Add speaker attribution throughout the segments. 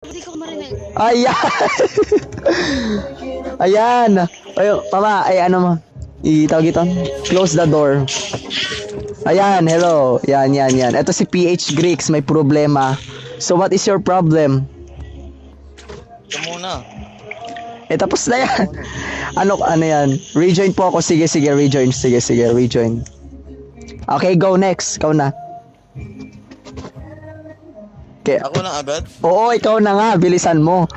Speaker 1: Hindi ko marinig.
Speaker 2: Ayan! Ayan! Ay, mama, ay ano mo? Itawag ito? Close the door. Ayan, hello. Yan. Ito si PH Greeks, may problema. So what is your problem?
Speaker 3: Ito muna.
Speaker 2: Tapos na yan. Ano yan? Rejoin po ako. Sige, rejoin. Sige, rejoin. Okay, go next. Ikaw na. Okay.
Speaker 3: Ako na agad?
Speaker 2: Oo, ikaw na nga. Bilisan mo.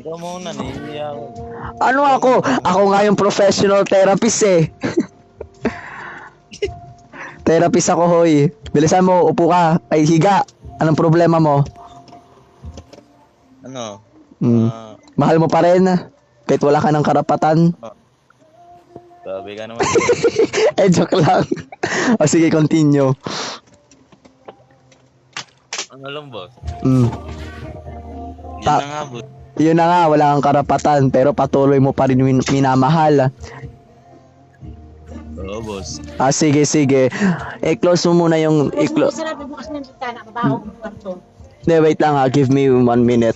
Speaker 3: Ikaw muna, nahihiya ako.
Speaker 2: Ano ako? Ako nga yung professional therapist eh. Therapist ako, hoy. Bilisan mo, upo ka. Ay, higa. Anong problema mo?
Speaker 3: Ano?
Speaker 2: Mahal mo pa rin. Kahit wala ka ng karapatan.
Speaker 3: Sabi ka naman.
Speaker 2: Joke lang. O sige, continue.
Speaker 3: Ano lang, boss?
Speaker 2: Mm.
Speaker 3: Yan na nga, boss.
Speaker 2: Yun na nga, wala kang karapatan pero patuloy mo pa rin minamahal.
Speaker 3: Oo, boss.
Speaker 2: Sige. I-close mo muna yung...
Speaker 1: Sarap bukas ng bintana. Kabaho ng kwarto.
Speaker 2: Wait lang ha. Give me 1 minute.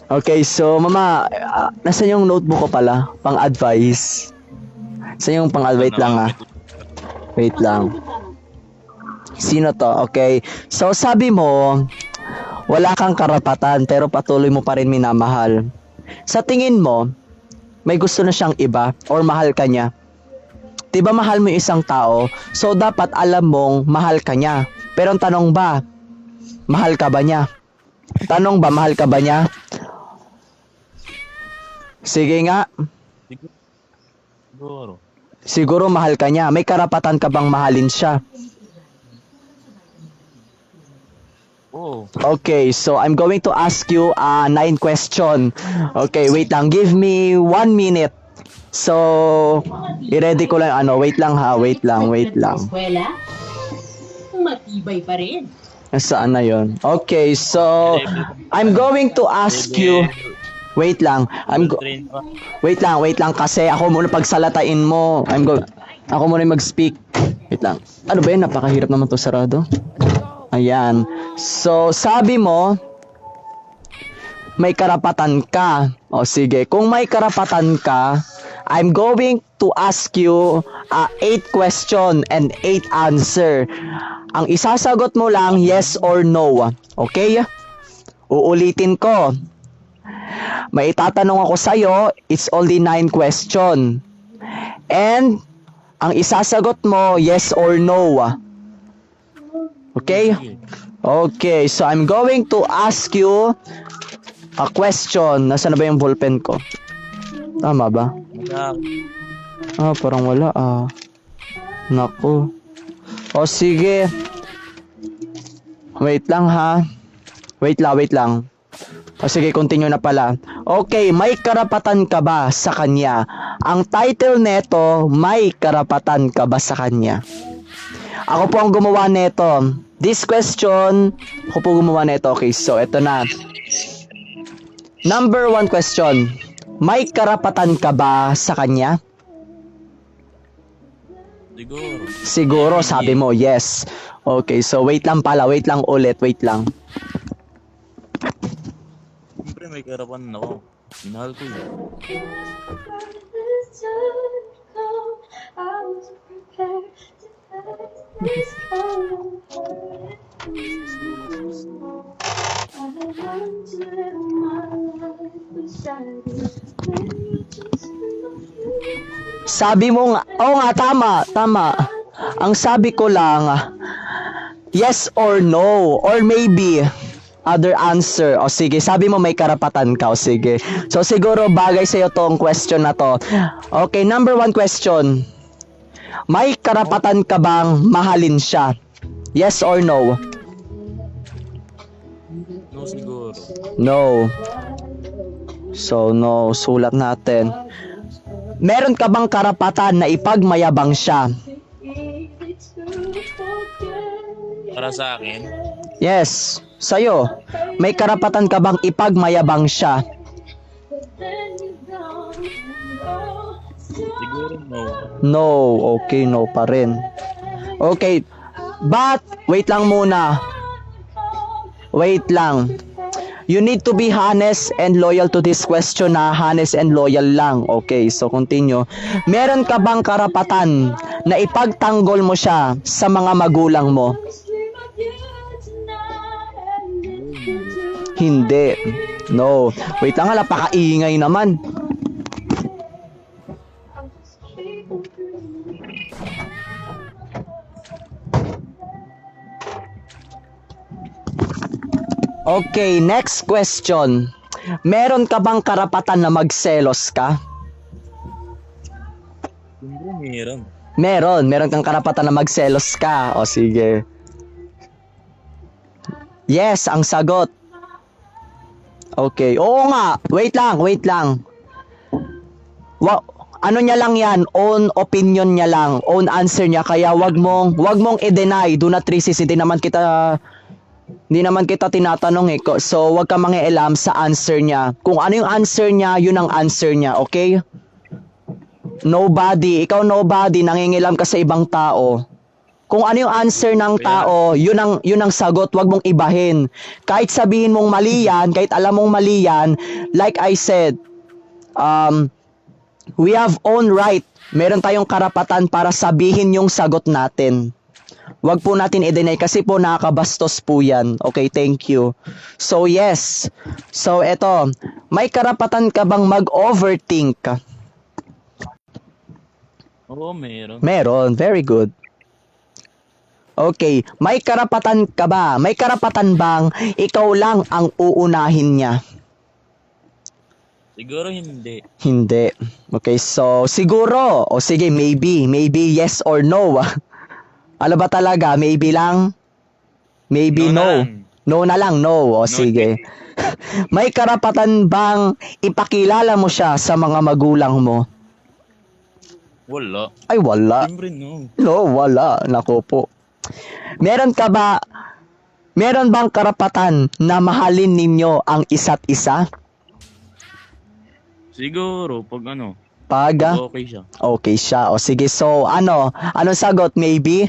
Speaker 2: Okay, so mama, nasan yung notebook ko pala? Pang-advice. Saan yung pang-advice lang ha? Wait lang. Sino to? Okay. So sabi mo, wala kang karapatan pero patuloy mo pa rin minamahal. Sa tingin mo, may gusto na siyang iba or mahal ka niya? Diba mahal mo yung isang tao, so dapat alam mong mahal ka niya. Pero ang tanong ba, mahal ka ba niya? Tanong ba, mahal ka ba niya? Sige nga.
Speaker 3: Siguro.
Speaker 2: Siguro mahal ka niya. May karapatan ka bang mahalin siya?
Speaker 3: Oo.
Speaker 2: Okay, so I'm going to ask you 9 question. Okay, wait lang. Give me 1 minute. So, i-ready ko lang. Wait lang ha. Wait lang.
Speaker 1: Eskwela? Matibay pa rin.
Speaker 2: Saan na yon? Okay, so I'm going to ask you. Wait lang. Wait lang kasi ako muna pagsalatain mo. Ako muna yung mag-speak. Wait lang. Ano ba yun? Napakahirap naman to sarado. Ayan. So, sabi mo, may karapatan ka. O sige, kung may karapatan ka, I'm going to ask you 8 question and 8 answer. Ang isasagot mo lang, yes or no. Okay? Uulitin ko. May itatanong ako sa'yo, it's only 9 question. And, ang isasagot mo, yes or no. Okay? Okay, so I'm going to ask you a question. Nasaan na ba yung ballpen ko? Tama ba? Parang wala Naku. O sige. Wait lang ha. Wait lang. O sige, continue na pala. Okay, may karapatan ka ba sa kanya? Ang title neto, may karapatan ka ba sa kanya? Ako po ang gumawa neto. This question, ako po gumawa neto. Okay, so eto na. Number 1 question. May karapatan ka ba sa kanya? Siguro, sabi mo, yes. Okay, so wait lang ulit.
Speaker 3: Siyempre may karapan ako. Minahal ko yun.
Speaker 2: Sabi mo nga, nga, tama. Ang sabi ko lang, yes or no, or maybe other answer. O sige, sabi mo may karapatan ka. O sige. So siguro bagay sa'yo tong question na to. Okay, number 1 question. May karapatan ka bang mahalin siya? Yes or no?
Speaker 3: No, siguro.
Speaker 2: No. So no, sulat natin. Meron ka bang karapatan na ipagmayabang siya?
Speaker 3: Para sa akin,
Speaker 2: Yes, sa'yo. May karapatan ka bang ipagmayabang siya?
Speaker 3: siguro no.
Speaker 2: No, okay, no pa rin. Okay, but, wait lang muna. Wait lang. You need to be honest and loyal to this question na honest and loyal lang. Okay, so continue. Meron ka bang karapatan na ipagtanggol mo siya sa mga magulang mo? Hindi. No. Wait lang, napakaingay naman. Okay, next question. Meron ka bang karapatan na magselos ka?
Speaker 3: Siyempre, meron.
Speaker 2: Meron kang karapatan na magselos ka. O sige. Yes, ang sagot. Okay. Oo nga. Wait lang. Ano niya lang yan, own opinion niya lang, own answer niya. Kaya wag mong i-deny. Do not resist. Hindi naman kita tinatanong eh. So, wag ka mangialam sa answer niya. Kung ano yung answer niya, yun ang answer niya, okay? Ikaw nobody, nangingilam ka sa ibang tao. Kung ano yung answer ng tao, yun ang sagot, wag mong ibahin. Kahit sabihin mong mali yan, kahit alam mong mali yan, like I said, we have own right. Meron tayong karapatan para sabihin yung sagot natin. Wag po natin i-deny kasi po nakakabastos po yan. Okay, thank you. So, yes. So, eto. May karapatan ka bang mag-overthink?
Speaker 3: Oo, meron.
Speaker 2: Meron. Very good. Okay. May karapatan ka ba? May karapatan bang ikaw lang ang uunahin niya?
Speaker 3: Siguro hindi.
Speaker 2: Hindi. Okay, so, siguro. O sige, maybe. Maybe yes or no. Ano ba talaga? Maybe lang? Maybe no. No na lang, no. O sige. May karapatan bang ipakilala mo siya sa mga magulang mo?
Speaker 3: Wala.
Speaker 2: Ay, wala.
Speaker 3: Siyempre, no.
Speaker 2: No, wala. Naku po. Meron bang karapatan na mahalin ninyo ang isa't isa?
Speaker 3: Siguro, pag ano,
Speaker 2: Pag
Speaker 3: okay siya.
Speaker 2: okay siya. O sige, so anong sagot? Maybe?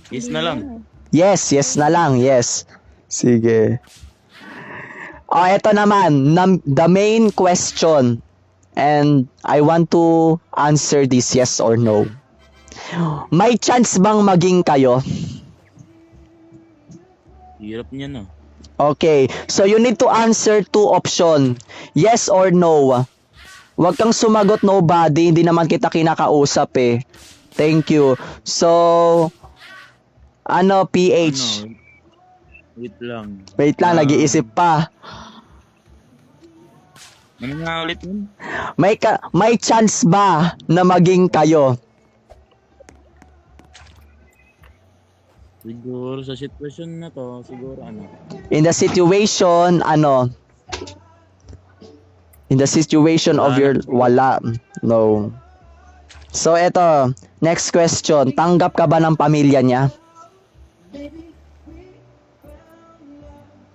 Speaker 3: Yes na lang.
Speaker 2: Yes na lang, yes. Sige. Ito naman, the main question. And I want to answer this yes or no. May chance bang maging kayo?
Speaker 3: Hirap niya na.
Speaker 2: Okay, so you need to answer two option. Yes or no. Huwag kang sumagot nobody, hindi naman kita kinakausap eh. Thank you. So, PH?
Speaker 3: Wait lang.
Speaker 2: Wait lang, nag-iisip pa.
Speaker 3: Ano nga ulit yun?
Speaker 2: May chance ba na maging kayo?
Speaker 3: Siguro sa sitwasyon na to, siguro ano.
Speaker 2: In the situation, in the situation of your wala. No. So eto, next question. Tanggap ka ba ng pamilya niya?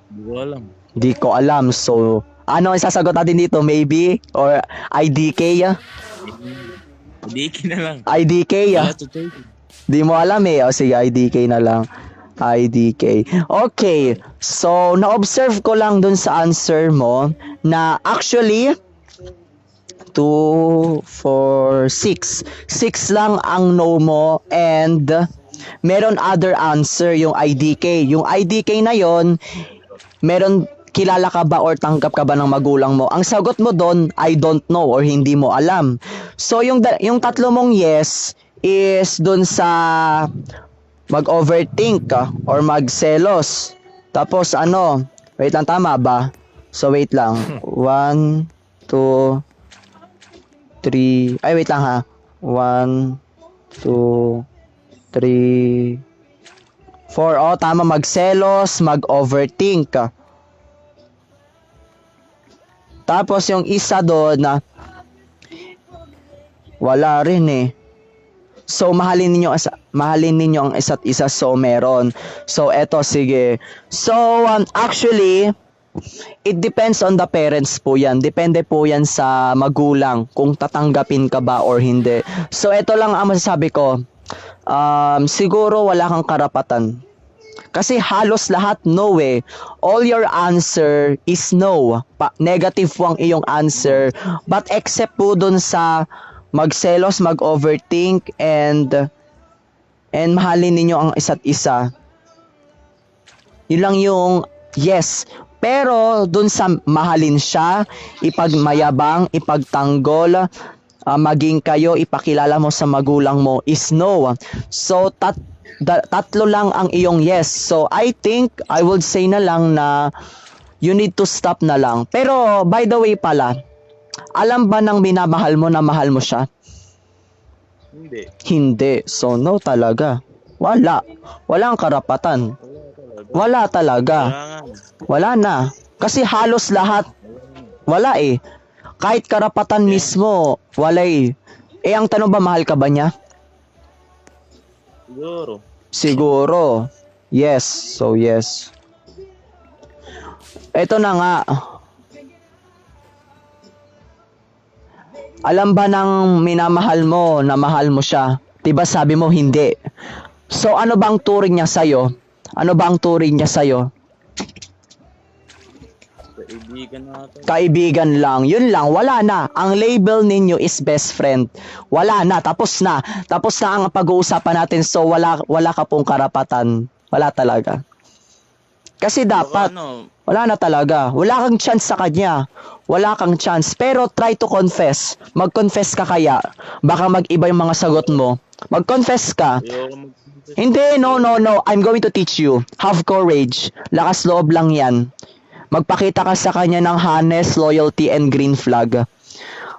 Speaker 3: Hindi ko alam.
Speaker 2: Di ko alam. So, ano ang sasagot natin dito? Maybe? Or IDK?
Speaker 3: Hindi na lang.
Speaker 2: IDK?
Speaker 3: Wala to take.
Speaker 2: Di mo alam eh. O sige, IDK na lang. IDK. Okay. So, na-observe ko lang dun sa answer mo na actually 2, 4, 6. 6 lang ang no mo and meron other answer yung IDK. Yung IDK na yon, meron kilala ka ba or tanggap ka ba ng magulang mo? Ang sagot mo doon, I don't know or hindi mo alam. So yung tatlo mong yes is doon sa mag-overthink ka or magselos. Tapos wait lang, tama ba? So wait lang. 1, 2, 3. Ay wait lang ha. 1, 2, 3, 4. Oh, tama, magselos, mag-overthink ka. Tapos yung isa doon na wala rin eh. So mahalin ninyo ang isa't isa, so meron. So eto, sige. So actually it depends on the parents po yan. Depende po yan sa magulang kung tatanggapin ka ba or hindi. So eto lang ang masasabi ko. Siguro wala kang karapatan. Kasi halos lahat no eh. All your answer is no. Negative po ang iyong answer. But except po dun sa magselos, mag-overthink, and mahalin ninyo ang isa't isa. Yun lang yung yes. Pero dun sa mahalin siya, ipagmayabang, ipagtanggol, maging kayo, ipakilala mo sa magulang mo is no. So tatlo lang ang iyong yes. So I think I would say na lang na you need to stop na lang. Pero by the way pala, alam ba ng minamahal mo na mahal mo siya?
Speaker 3: Hindi.
Speaker 2: Hindi. So no talaga. Wala. Walang karapatan. Wala talaga.
Speaker 3: Kailangan.
Speaker 2: Wala na. Kasi halos lahat, wala eh. Kahit karapatan mismo, wala eh. Eh, ang tanong ba, mahal ka ba niya?
Speaker 3: Siguro.
Speaker 2: Siguro. Yes. So, yes. Ito na nga. Alam ba ng minamahal mo na mahal mo siya? Diba sabi mo hindi? So, ano bang turing niya sa'yo? Ano ba ang turing niya sa'yo?
Speaker 3: Kaibigan natin.
Speaker 2: Kaibigan lang. Yun lang. Wala na. Ang label ninyo is best friend. Wala na. Tapos na. Tapos na ang pag-uusapan natin. So, wala ka pong karapatan. Wala talaga. Kasi dapat, wala na talaga. Wala kang chance sa kanya. Wala kang chance. Pero try to confess. Mag-confess ka kaya. Baka mag-iba yung mga sagot mo. Mag-confess ka. Hindi, no. I'm going to teach you. Have courage. Lakas loob lang yan. Magpakita ka sa kanya ng honest, loyalty, and green flag.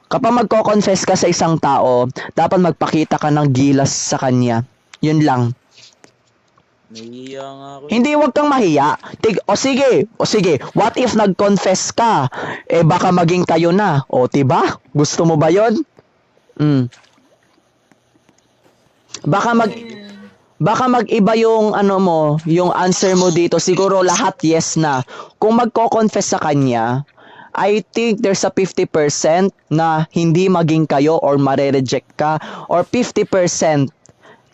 Speaker 2: Kapag magko-confess ka sa isang tao, dapat magpakita ka ng gilas sa kanya. Yun lang.
Speaker 3: Nahihiya nga ako.
Speaker 2: Hindi, wag kang mahiya. O sige. What if nag-confess ka? Eh, baka maging kayo na. O, diba? Gusto mo ba yun? Baka mag-iba yung ano mo, yung answer mo dito. Siguro lahat yes na. Kung magko-confess sa kanya, I think there's a 50% na hindi maging kayo or mare-reject ka, or 50%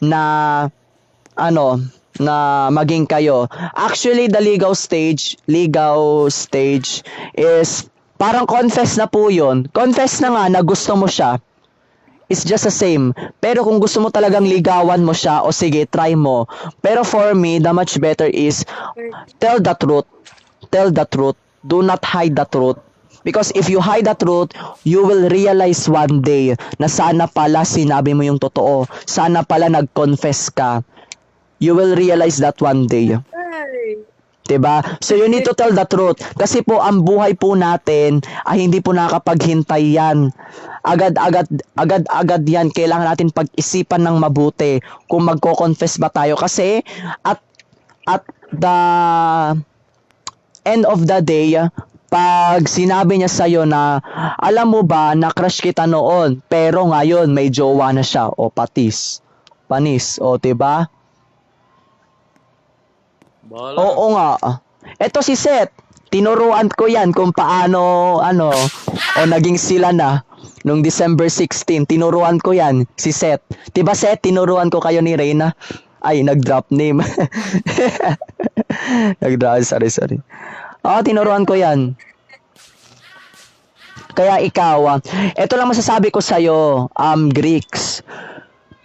Speaker 2: na na maging kayo. Actually, the legal stage is parang confess na po yun. Confess na nga na gusto mo siya. It's just the same. Pero kung gusto mo talagang ligawan mo siya, o sige, try mo. Pero for me, the much better is tell the truth. Tell the truth. Do not hide the truth. Because if you hide the truth, you will realize one day na sana pala sinabi mo yung totoo. Sana pala nag-confess ka. You will realize that one day. Diba? So you need to tell the truth. Kasi po ang buhay po natin ay hindi po nakapaghintay yan. Agad yan. Kailangan natin pag-isipan ng mabuti kung magko-confess ba tayo. Kasi at the end of the day, pag sinabi niya sa'yo na alam mo ba na crush kita noon pero ngayon may jowa na siya, o panis, o diba?
Speaker 3: Bahala.
Speaker 2: Oo nga. Eto si Seth. Tinuruan ko yan kung paano, o naging sila na. Nung December 16, tinuruan ko yan, si Seth. Diba Seth, tinuruan ko kayo ni Reyna? Ay, nag-drop name. Sorry. Tinuruan ko yan. Kaya ikaw, eto lang masasabi ko sa'yo, Greeks.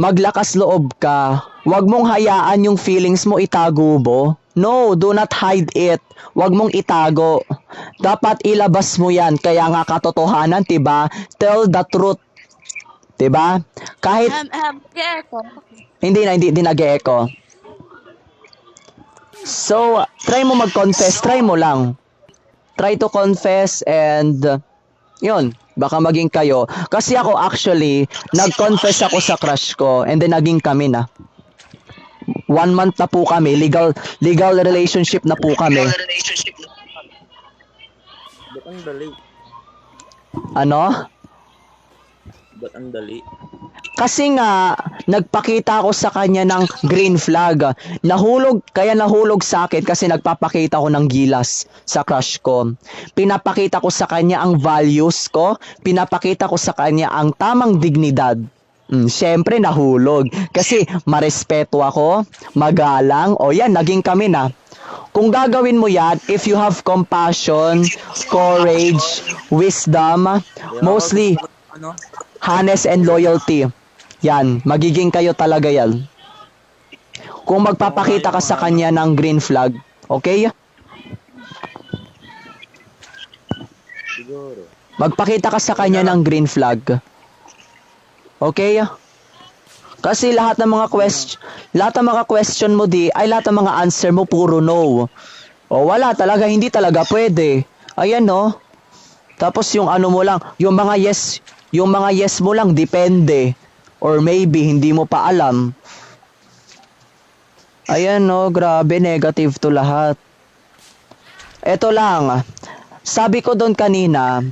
Speaker 2: Maglakas loob ka. Huwag mong hayaan yung feelings mo itago mo. No, do not hide it. Huwag mong itago. Dapat ilabas mo yan. Kaya nga katotohanan, diba? Tell the truth. Diba? Kahit... Hindi nag-e-echo. So, try mo mag-confess. Try mo lang. Try to confess and... yun, baka maging kayo. Kasi ako actually, nag-confess ako sa crush ko and then naging kami na. 1 month na po kami, legal relationship na po kami.
Speaker 3: Ba't ang dali?
Speaker 2: Ano?
Speaker 3: Ba't ang dali?
Speaker 2: Kasi nga, nagpakita ako sa kanya ng green flag. Kaya nahulog sa akin kasi nagpapakita ko ng gilas sa crush ko. Pinapakita ko sa kanya ang values ko. Pinapakita ko sa kanya ang tamang dignidad. Siyempre nahulog. Kasi marespeto ako, magalang. O yan, naging kami na. Kung gagawin mo yan, if you have compassion, courage, wisdom, mostly
Speaker 3: Ano?
Speaker 2: honest and loyalty. Yan, magiging kayo talaga yan. Kung magpapakita ka sa kanya ng green flag, okay?
Speaker 3: Siguro.
Speaker 2: Magpakita ka sa kanya ng green flag. Okay? Kasi lahat ng mga question mo ay lahat ng mga answer mo puro no. O wala talaga, hindi talaga pwede. Ayan no. Tapos yung ano mo lang, yung mga yes mo lang depende. Or maybe hindi mo pa alam. Ayan no, grabe negative to lahat. Eto lang. Sabi ko doon kanina,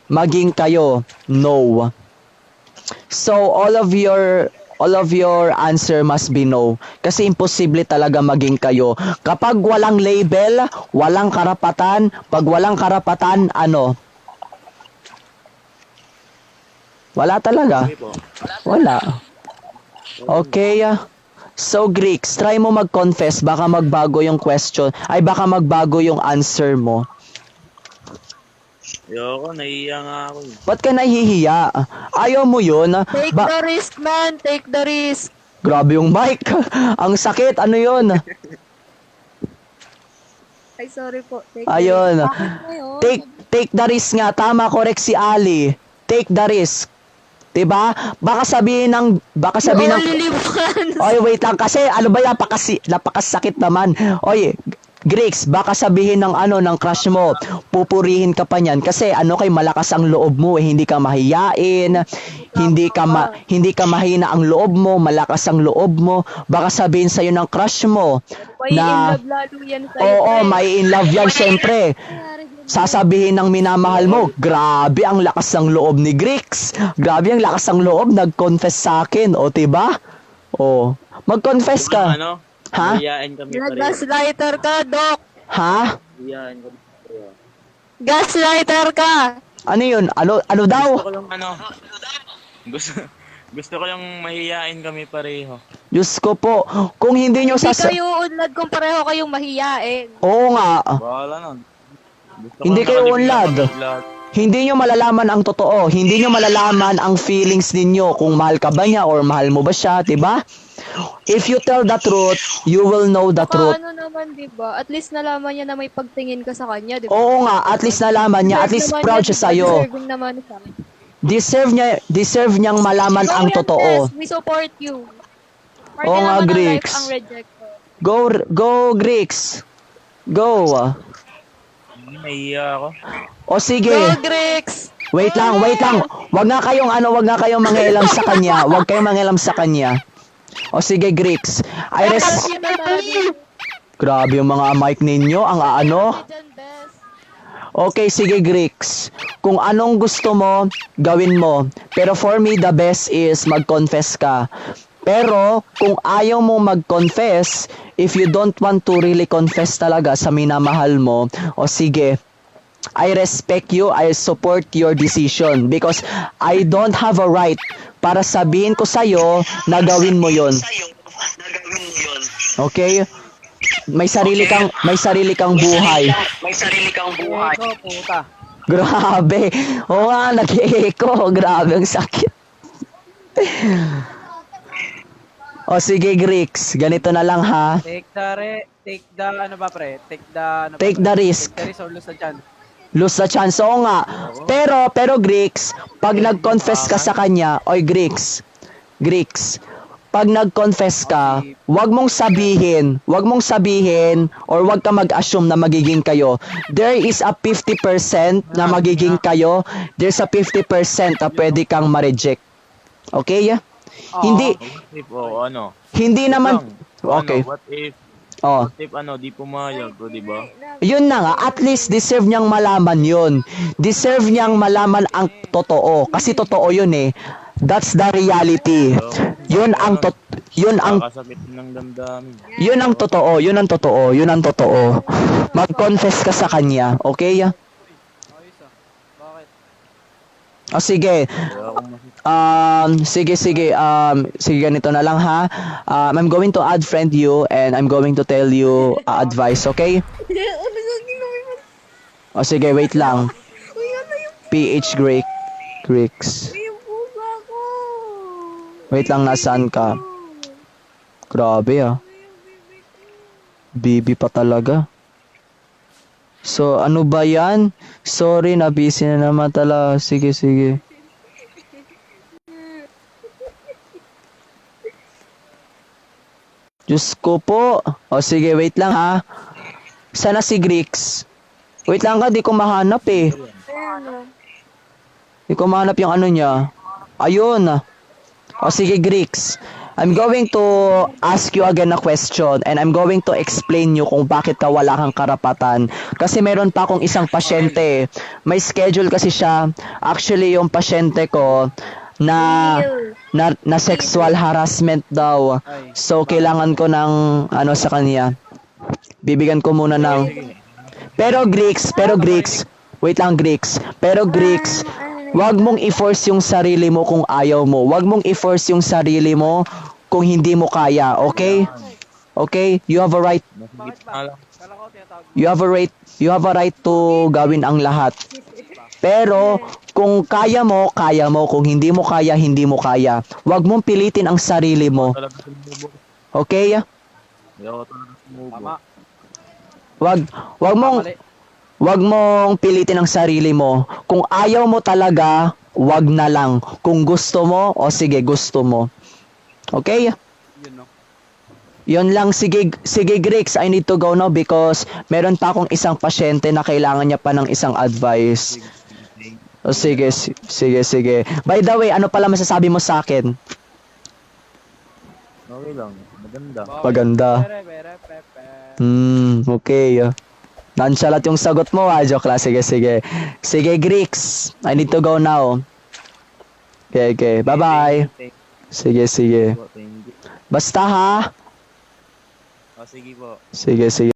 Speaker 2: maging kayo no. So all of your answer must be no. Kasi imposible talaga maging kayo. Kapag walang label, walang karapatan. Pag walang karapatan, ano? Wala talaga.
Speaker 3: Okay po.
Speaker 2: Wala. Okay. So Greeks, try mo mag-confess. Baka magbago yung question. Ay, baka magbago yung answer mo.
Speaker 3: Ayoko, nahiya nga ako.
Speaker 2: Ba't ka nahihiya? Ayaw mo yun?
Speaker 4: Take the risk, man. Take the risk.
Speaker 2: Grabe yung mic. Ang sakit. Ano yun?
Speaker 4: Ay, sorry po. Take
Speaker 2: Ayun.
Speaker 4: the risk. Bakit ngayon?
Speaker 2: Take the risk nga. Tama, correct si Ali. Take the risk. 'Di ba? Baka sabihin ng
Speaker 4: You only live once.
Speaker 2: Oy, wait lang kasi ano ba yan napakasakit naman. Oy, Greeks, baka sabihin ng crush mo, pupurihin ka pa niyan kasi kay malakas ang loob mo, hindi ka mahiyain, hindi ka mahina ang loob mo, malakas ang loob mo. Baka sabihin sa ng crush mo
Speaker 4: May
Speaker 2: na
Speaker 4: in love lalo yan sa'yo.
Speaker 2: oo, may in love yan syempre. Sasabihin ng minamahal mo, grabe ang lakas ng loob ni Greeks. Grabe ang lakas ng loob, nag-confess sa akin, o 'di ba? O, mag-confess ka.
Speaker 3: Ano?
Speaker 2: Ha?
Speaker 3: Mahiyain kami pareho.
Speaker 4: Gaslighter ka, Doc.
Speaker 2: Ha?
Speaker 3: Mahiyain kami pareho.
Speaker 4: Gaslighter ka.
Speaker 2: Ano 'yun? Ano daw?
Speaker 3: Gusto ko yung gusto ko yung mahiyain kami pareho.
Speaker 2: Diyos ko po, kung hindi nyo
Speaker 4: Hindi kayo unlad kung pareho kayong mahiyain.
Speaker 2: Oo nga,
Speaker 3: Bahala na. Gusto ko
Speaker 2: Hindi
Speaker 3: lang
Speaker 2: kayo
Speaker 3: nakalibing
Speaker 2: unlad.
Speaker 3: kami lahat.
Speaker 2: hindi nyo malalaman ang totoo. Hindi nyo malalaman ang feelings ninyo kung mahal ka ba niya or mahal mo ba siya, 'di ba? If you tell the truth, you will know the truth.
Speaker 4: Paano naman, di ba? At least nalaman niya na may pagtingin ka sa kanya, di ba?
Speaker 2: Oo nga, at least nalaman niya, at least
Speaker 4: Deserve
Speaker 2: proud
Speaker 4: naman
Speaker 2: siya
Speaker 4: niya,
Speaker 2: sa'yo.
Speaker 4: Deserving naman siya.
Speaker 2: Deserve niyang malaman
Speaker 4: Go
Speaker 2: ang
Speaker 4: yan,
Speaker 2: totoo.
Speaker 4: Tess. We support you. Parte
Speaker 2: Oo nga,
Speaker 4: naman ng
Speaker 2: Greeks.
Speaker 4: life ang reject ko.
Speaker 2: Go Greeks. Go.
Speaker 3: Nahiya ako.
Speaker 2: O sige.
Speaker 4: Go, Greeks!
Speaker 2: Wait lang. Wag nga kayong mangialam sa kanya. Wag kayong mangialam sa kanya. O sige, Greeks. Grabe yung mga mic ninyo, ang Okay, sige, Greeks. Kung anong gusto mo, gawin mo. Pero for me, the best is mag-confess ka. Pero, kung ayaw mo mag-confess, if you don't want to really confess talaga sa minamahal mo, o sige, I respect you, I support your decision because I don't have a right para sabihin ko sa'yo na gawin mo yon. Okay? May sarili kang buhay.
Speaker 5: Eko, puta.
Speaker 2: Grabe. Oo nga, nag-echo. Grabe, ang sakit. O sige, Greeks. Ganito na lang ha.
Speaker 5: Take the ano ba pre? Take
Speaker 2: the risk.
Speaker 5: Take the risk or lose the chance.
Speaker 2: Lose the chance. Oo nga. Pero Greeks, pag nag-confess ka sa kanya, oy Greeks, pag nag-confess ka, wag mong sabihin or wag ka mag-assume na magiging kayo. There is a 50% na magiging kayo. There's a 50% na pwede kang ma-reject. Okay? Hindi
Speaker 3: Ano?
Speaker 2: hindi naman
Speaker 3: Okay.
Speaker 2: okay.
Speaker 3: What if di pumayag ko, di ba?
Speaker 2: Yun na nga, at least deserve niyang malaman yun. Deserve niyang malaman ang totoo. Kasi totoo yun eh. That's the reality. Yun ang
Speaker 3: Kakasakit ng damdamin.
Speaker 2: yun ang totoo. Mag-confess ka sa kanya, okay?
Speaker 5: Ayos ah. Bakit?
Speaker 2: O sige,
Speaker 3: Kaya ako
Speaker 2: Sige, ganito na lang ha. I'm going to add friend you and I'm going to tell you advice, okay? O sige, wait lang. PH Greeks. Wait lang, nasaan ka? Grabe ah. Bibi pa talaga. So, ano ba yan? Sorry, na busy na naman talaga. Sige. Diyos ko po. O sige, wait lang ha. Sana si Greeks. Wait lang ka, di ko mahanap eh. Di ko mahanap yung ano niya. Ayun. O sige, Greeks. I'm going to ask you again a question and I'm going to explain you kung bakit ka wala kang karapatan. Kasi meron pa akong isang pasyente. May schedule kasi siya. Actually, yung pasyente ko na sexual harassment daw. So, kailangan ko ng ano sa kanya. Bibigyan ko muna ng... Pero Greeks, wait lang Greeks. Pero Greeks, wag mong i-force yung sarili mo kung ayaw mo. Wag mong i-force yung sarili mo kung hindi mo kaya, okay? Okay? You have a right.
Speaker 5: Bakit ba? Kala ko tinatawag.
Speaker 2: You have a right to gawin ang lahat. Pero kung kaya mo, kaya mo. Kung hindi mo kaya, hindi mo kaya. Wag mong pilitin ang sarili mo.
Speaker 3: Talaga sumubo.
Speaker 2: Okay?
Speaker 3: Hindi ako talaga sumubo.
Speaker 5: Tama.
Speaker 2: Wag mong pilitin ang sarili mo. Kung ayaw mo talaga, wag na lang. Kung gusto mo, o sige, gusto mo. Okay?
Speaker 5: Yun no.
Speaker 2: Yun lang, sige Greeks, I need to go now because meron pa akong isang pasyente na kailangan niya pa ng isang advice. O sige. By the way, ano pala masasabi mo sa akin?
Speaker 3: Okay lang. Maganda.
Speaker 2: Maganda. Okay. Nonchalant yung sagot mo, joke lang. Sige. Sige, Greeks, I need to go now. Okay. Bye-bye. Sige.
Speaker 3: Thank you.
Speaker 2: Basta ha.
Speaker 3: Sige po.
Speaker 2: Sige.